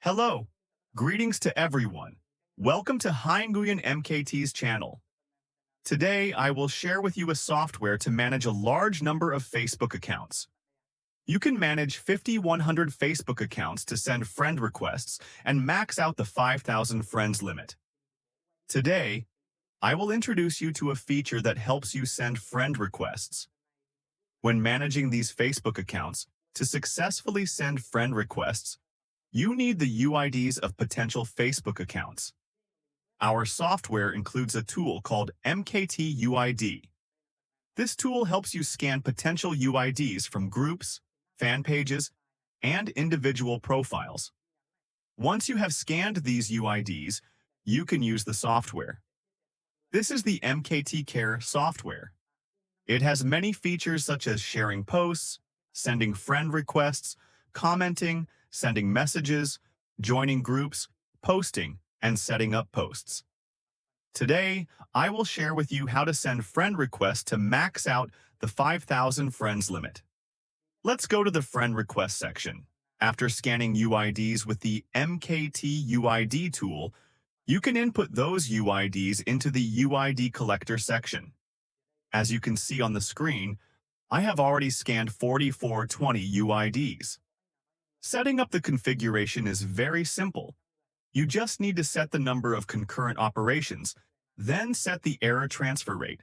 Hello, greetings to everyone. Welcome to Nguyen MKT's channel. Today, I will share with you a software to manage a large number of Facebook accounts. You can manage 5,100 Facebook accounts to send friend requests and max out the 5,000 friends limit. Today, I will introduce you to a feature that helps you send friend requests. When managing these Facebook accounts, to successfully send friend requests, you need the UIDs of potential Facebook accounts. Our software includes a tool called MKT UID. This tool helps you scan potential UIDs from groups, fan pages, and individual profiles. Once you have scanned these UIDs, you can use the software. This is the MKT Care software. It has many features such as sharing posts, sending friend requests, commenting, sending messages, joining groups, posting, and setting up posts. Today, I will share with you how to send friend requests to max out the 5,000 friends limit. Let's go to the friend request section. After scanning UIDs with the MKT UID tool, you can input those UIDs into the UID collector section. As you can see on the screen, I have already scanned 4,420 UIDs. Setting up the configuration is very simple. You just need to set the number of concurrent operations, then set the error transfer rate.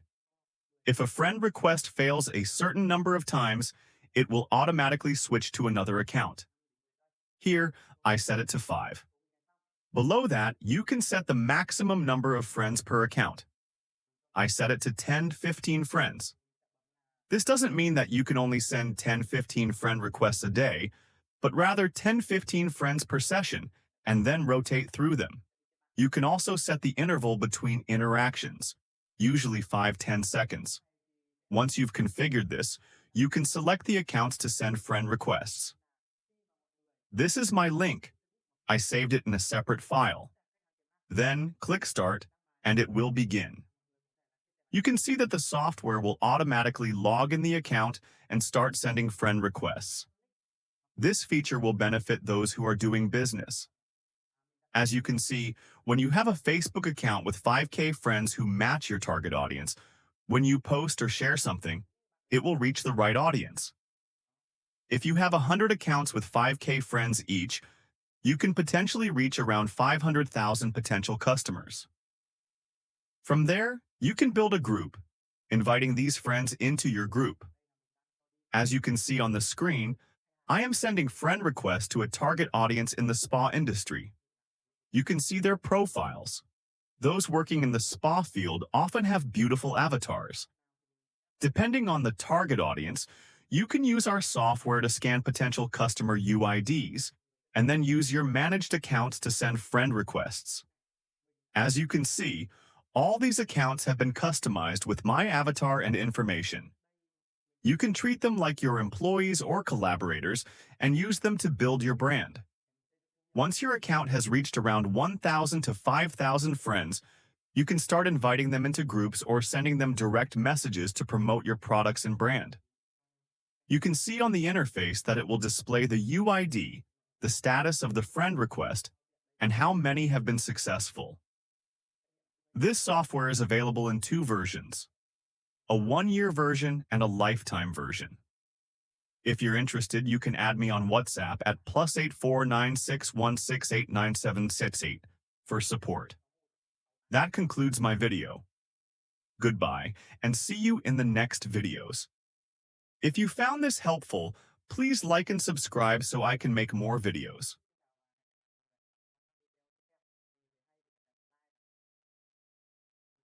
If a friend request fails a certain number of times, it will automatically switch to another account. Here, I set it to 5. Below that, you can set the maximum number of friends per account. I set it to 10-15 friends. This doesn't mean that you can only send 10-15 friend requests a day, but rather 10-15 friends per session, and then rotate through them. You can also set the interval between interactions, usually 5-10 seconds. Once you've configured this, you can select the accounts to send friend requests. This is my link. I saved it in a separate file. Then click Start, and it will begin. You can see that the software will automatically log in the account and start sending friend requests. This feature will benefit those who are doing business. As you can see, when you have a Facebook account with 5K friends who match your target audience, when you post or share something, it will reach the right audience. If you have 100 accounts with 5K friends each, you can potentially reach around 500,000 potential customers. From there, you can build a group, inviting these friends into your group. As you can see on the screen, I am sending friend requests to a target audience in the spa industry. You can see their profiles. Those working in the spa field often have beautiful avatars. Depending on the target audience, you can use our software to scan potential customer UIDs and then use your managed accounts to send friend requests. As you can see, all these accounts have been customized with my avatar and information. You can treat them like your employees or collaborators and use them to build your brand. Once your account has reached around 1,000 to 5,000 friends, you can start inviting them into groups or sending them direct messages to promote your products and brand. You can see on the interface that it will display the UID, the status of the friend request, and how many have been successful. This software is available in 2 versions. A 1-year version and a lifetime version. If you're interested, you can add me on WhatsApp at +84 9616 89768 for support. That concludes my video. Goodbye, and see you in the next videos. If you found this helpful, please like and subscribe so I can make more videos.